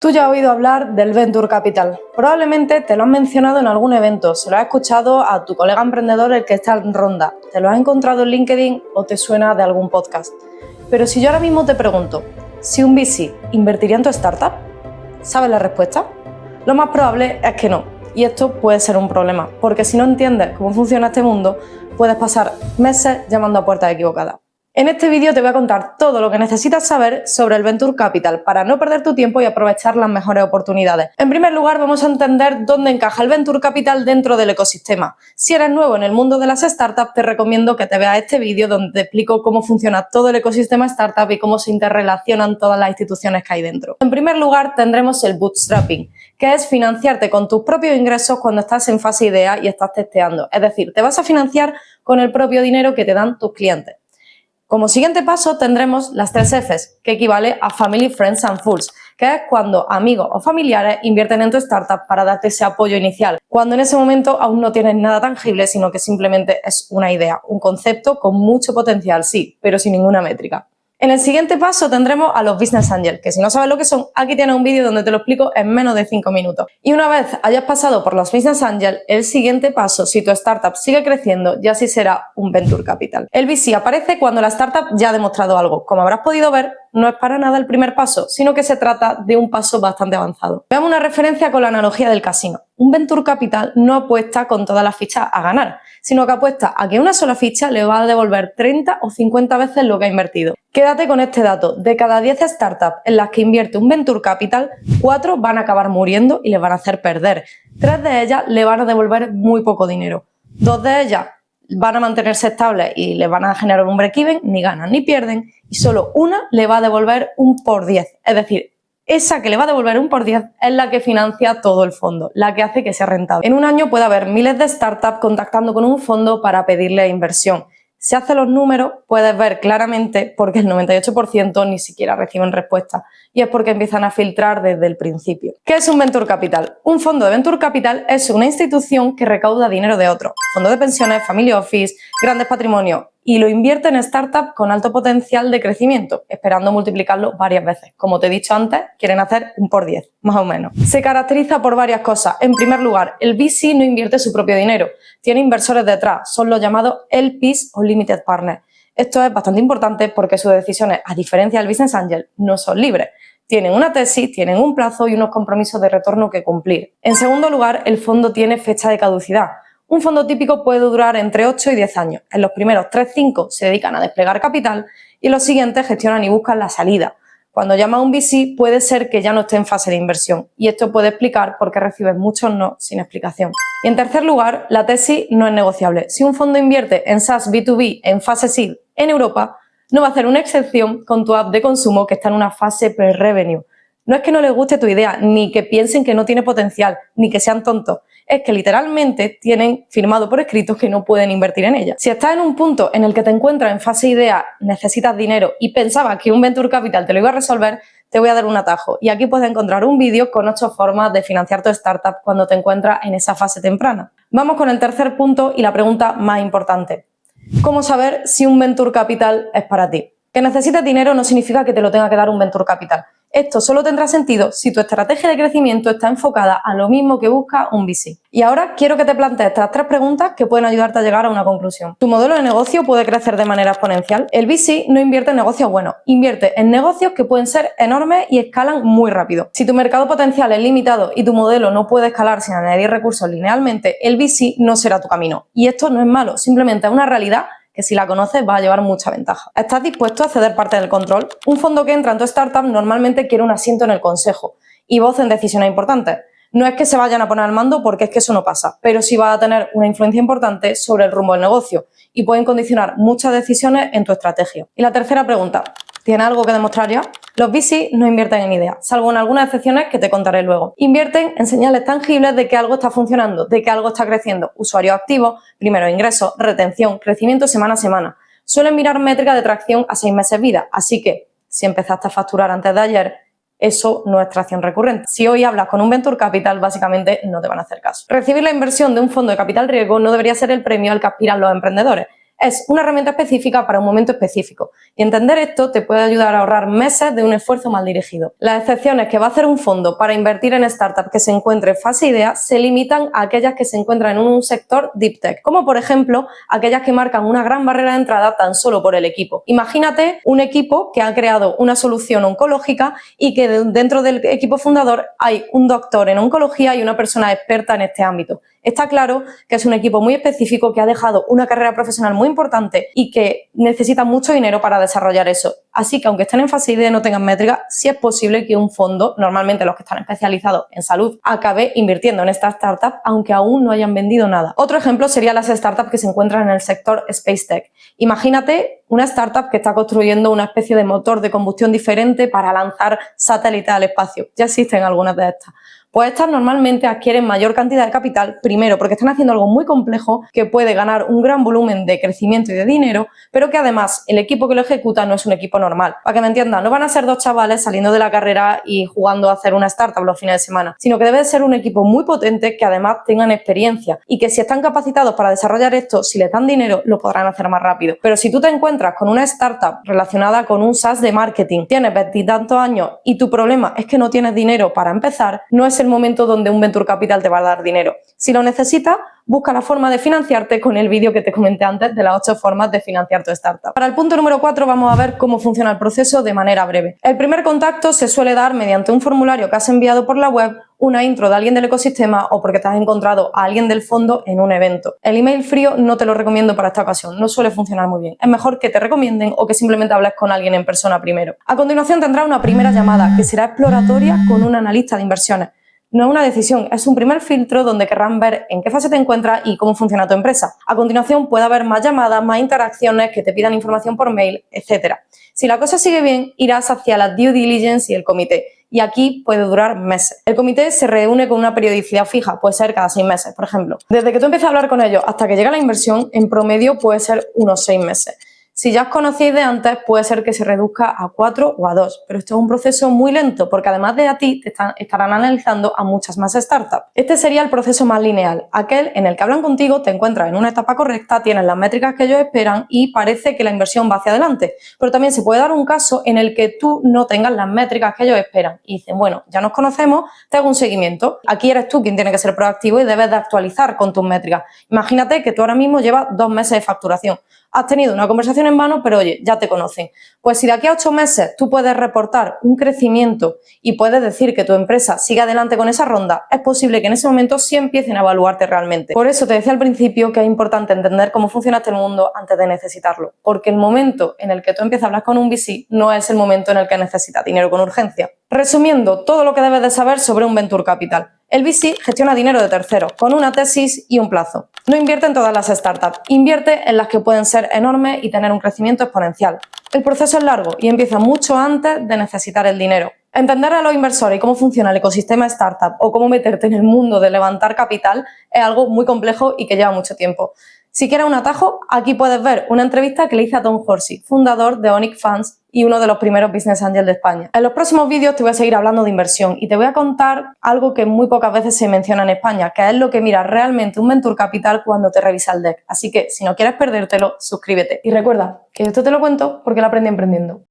Tú ya has oído hablar del Venture Capital. Probablemente te lo han mencionado en algún evento, se lo has escuchado a tu colega emprendedor el que está en ronda, te lo has encontrado en LinkedIn o te suena de algún podcast. Pero si yo ahora mismo te pregunto, si un VC invertiría en tu startup, ¿sabes la respuesta? Lo más probable es que no, y esto puede ser un problema, porque si no entiendes cómo funciona este mundo, puedes pasar meses llamando a puertas equivocadas. En este vídeo te voy a contar todo lo que necesitas saber sobre el Venture Capital para no perder tu tiempo y aprovechar las mejores oportunidades. En primer lugar, vamos a entender dónde encaja el Venture Capital dentro del ecosistema. Si eres nuevo en el mundo de las startups, te recomiendo que te veas este vídeo donde te explico cómo funciona todo el ecosistema startup y cómo se interrelacionan todas las instituciones que hay dentro. En primer lugar, tendremos el bootstrapping, que es financiarte con tus propios ingresos cuando estás en fase idea y estás testeando. Es decir, te vas a financiar con el propio dinero que te dan tus clientes. Como siguiente paso tendremos las 3 Fs, que equivale a Family, Friends and Fools, que es cuando amigos o familiares invierten en tu startup para darte ese apoyo inicial, cuando en ese momento aún no tienes nada tangible, sino que simplemente es una idea, un concepto con mucho potencial, sí, pero sin ninguna métrica. En el siguiente paso tendremos a los Business Angels, que si no sabes lo que son, aquí tienes un vídeo donde te lo explico en menos de 5 minutos. Y una vez hayas pasado por los Business Angels, el siguiente paso, si tu startup sigue creciendo, ya sí será un Venture Capital. El VC aparece cuando la startup ya ha demostrado algo. Como habrás podido ver, no es para nada el primer paso, sino que se trata de un paso bastante avanzado. Veamos una referencia con la analogía del casino. Un Venture Capital no apuesta con todas las fichas a ganar, sino que apuesta a que una sola ficha le va a devolver 30 o 50 veces lo que ha invertido. Quédate con este dato, de cada 10 startups en las que invierte un Venture Capital, 4 van a acabar muriendo y les van a hacer perder. 3 de ellas le van a devolver muy poco dinero. 2 de ellas van a mantenerse estables y les van a generar un break-even, ni ganan ni pierden, y solo una le va a devolver un por 10. Es decir, esa que le va a devolver un por 10 es la que financia todo el fondo, la que hace que sea rentable. En un año puede haber miles de startups contactando con un fondo para pedirle inversión. Si haces los números, puedes ver claramente por qué el 98% ni siquiera reciben respuesta. Y es porque empiezan a filtrar desde el principio. ¿Qué es un Venture Capital? Un fondo de Venture Capital es una institución que recauda dinero de otros. Fondos de pensiones, family office, grandes patrimonios. Y lo invierte en startups con alto potencial de crecimiento, esperando multiplicarlo varias veces. Como te he dicho antes, quieren hacer un por 10, más o menos. Se caracteriza por varias cosas. En primer lugar, el VC no invierte su propio dinero. Tiene inversores detrás, son los llamados LPs o Limited Partners. Esto es bastante importante porque sus decisiones, a diferencia del Business Angel, no son libres. Tienen una tesis, tienen un plazo y unos compromisos de retorno que cumplir. En segundo lugar, el fondo tiene fecha de caducidad. Un fondo típico puede durar entre 8 y 10 años. En los primeros 3-5 se dedican a desplegar capital y en los siguientes gestionan y buscan la salida. Cuando llama a un VC puede ser que ya no esté en fase de inversión y esto puede explicar por qué recibes muchos no sin explicación. Y en tercer lugar, la tesis no es negociable. Si un fondo invierte en SaaS B2B en fase seed en Europa, no va a hacer una excepción con tu app de consumo que está en una fase pre-revenue. No es que no les guste tu idea, ni que piensen que no tiene potencial, ni que sean tontos. Es que literalmente tienen firmado por escrito que no pueden invertir en ella. Si estás en un punto en el que te encuentras en fase idea, necesitas dinero y pensabas que un Venture Capital te lo iba a resolver, te voy a dar un atajo. Y aquí puedes encontrar un vídeo con 8 formas de financiar tu startup cuando te encuentras en esa fase temprana. Vamos con el tercer punto y la pregunta más importante. ¿Cómo saber si un Venture Capital es para ti? Que necesites dinero no significa que te lo tenga que dar un Venture Capital. Esto solo tendrá sentido si tu estrategia de crecimiento está enfocada a lo mismo que busca un VC. Y ahora quiero que te plantees estas 3 preguntas que pueden ayudarte a llegar a una conclusión. ¿Tu modelo de negocio puede crecer de manera exponencial? El VC no invierte en negocios buenos, invierte en negocios que pueden ser enormes y escalan muy rápido. Si tu mercado potencial es limitado y tu modelo no puede escalar sin añadir recursos linealmente, el VC no será tu camino. Y esto no es malo, simplemente es una realidad que si la conoces va a llevar mucha ventaja. ¿Estás dispuesto a ceder parte del control? Un fondo que entra en tu startup normalmente quiere un asiento en el consejo y voz en decisiones importantes. No es que se vayan a poner al mando porque es que eso no pasa, pero sí va a tener una influencia importante sobre el rumbo del negocio y pueden condicionar muchas decisiones en tu estrategia. Y la tercera pregunta, ¿tiene algo que demostrar ya? Los VC no invierten en ideas, salvo en algunas excepciones que te contaré luego. Invierten en señales tangibles de que algo está funcionando, de que algo está creciendo. Usuarios activos, primeros ingresos, retención, crecimiento semana a semana. Suelen mirar métricas de tracción a 6 meses vida, así que si empezaste a facturar antes de ayer, eso no es tracción recurrente. Si hoy hablas con un Venture Capital, básicamente no te van a hacer caso. Recibir la inversión de un fondo de capital riesgo no debería ser el premio al que aspiran los emprendedores. Es una herramienta específica para un momento específico y entender esto te puede ayudar a ahorrar meses de un esfuerzo mal dirigido. Las excepciones que va a hacer un fondo para invertir en startups que se encuentre en fase idea se limitan a aquellas que se encuentran en un sector deep tech, como por ejemplo aquellas que marcan una gran barrera de entrada tan solo por el equipo. Imagínate un equipo que ha creado una solución oncológica y que dentro del equipo fundador hay un doctor en oncología y una persona experta en este ámbito. Está claro que es un equipo muy específico que ha dejado una carrera profesional muy importante y que necesita mucho dinero para desarrollar eso. Así que aunque estén en fase idea y no tengan métricas, sí es posible que un fondo, normalmente los que están especializados en salud, acabe invirtiendo en esta startup aunque aún no hayan vendido nada. Otro ejemplo serían las startups que se encuentran en el sector Space Tech. Imagínate una startup que está construyendo una especie de motor de combustión diferente para lanzar satélites al espacio. Ya existen algunas de estas. Pues estas normalmente adquieren mayor cantidad de capital, primero porque están haciendo algo muy complejo que puede ganar un gran volumen de crecimiento y de dinero, pero que además el equipo que lo ejecuta no es un equipo normal. Para que me entiendan, no van a ser dos chavales saliendo de la carrera y jugando a hacer una startup los fines de semana, sino que debe ser un equipo muy potente que además tengan experiencia y que si están capacitados para desarrollar esto, si les dan dinero, lo podrán hacer más rápido. Pero si tú te encuentras con una startup relacionada con un SaaS de marketing, tienes 20 y tantos años y tu problema es que no tienes dinero para empezar, no es el momento donde un Venture Capital te va a dar dinero. Si lo necesitas, busca la forma de financiarte con el vídeo que te comenté antes de las 8 formas de financiar tu startup. Para el punto número 4 vamos a ver cómo funciona el proceso de manera breve. El primer contacto se suele dar mediante un formulario que has enviado por la web, una intro de alguien del ecosistema o porque te has encontrado a alguien del fondo en un evento. El email frío no te lo recomiendo para esta ocasión, no suele funcionar muy bien. Es mejor que te recomienden o que simplemente hables con alguien en persona primero. A continuación tendrás una primera llamada que será exploratoria con un analista de inversiones. No es una decisión, es un primer filtro donde querrán ver en qué fase te encuentras y cómo funciona tu empresa. A continuación puede haber más llamadas, más interacciones, que te pidan información por mail, etc. Si la cosa sigue bien, irás hacia la due diligence y el comité. Y aquí puede durar meses. El comité se reúne con una periodicidad fija, puede ser cada 6 meses, por ejemplo. Desde que tú empieces a hablar con ellos hasta que llega la inversión, en promedio puede ser unos 6 meses. Si ya os conocéis de antes, puede ser que se reduzca a 4 o a 2, pero esto es un proceso muy lento porque además de a ti, estarán analizando a muchas más startups. Este sería el proceso más lineal, aquel en el que hablan contigo, te encuentras en una etapa correcta, tienes las métricas que ellos esperan y parece que la inversión va hacia adelante. Pero también se puede dar un caso en el que tú no tengas las métricas que ellos esperan y dicen, bueno, ya nos conocemos, te hago un seguimiento. Aquí eres tú quien tiene que ser proactivo y debes de actualizar con tus métricas. Imagínate que tú ahora mismo llevas 2 meses de facturación. Has tenido una conversación en vano, pero oye, ya te conocen. Pues si de aquí a 8 meses tú puedes reportar un crecimiento y puedes decir que tu empresa sigue adelante con esa ronda, es posible que en ese momento sí empiecen a evaluarte realmente. Por eso te decía al principio que es importante entender cómo funciona este mundo antes de necesitarlo, porque el momento en el que tú empiezas a hablar con un VC no es el momento en el que necesitas dinero con urgencia. Resumiendo, todo lo que debes de saber sobre un Venture Capital. El VC gestiona dinero de terceros, con una tesis y un plazo. No invierte en todas las startups, invierte en las que pueden ser enormes y tener un crecimiento exponencial. El proceso es largo y empieza mucho antes de necesitar el dinero. Entender a los inversores y cómo funciona el ecosistema startup o cómo meterte en el mundo de levantar capital es algo muy complejo y que lleva mucho tiempo. Si quieres un atajo, aquí puedes ver una entrevista que le hice a Tom Horsey, fundador de Onyx Funds y uno de los primeros business angels de España. En los próximos vídeos te voy a seguir hablando de inversión y te voy a contar algo que muy pocas veces se menciona en España, que es lo que mira realmente un Venture Capital cuando te revisa el deck. Así que si no quieres perdértelo, suscríbete. Y recuerda que esto te lo cuento porque lo aprendí emprendiendo.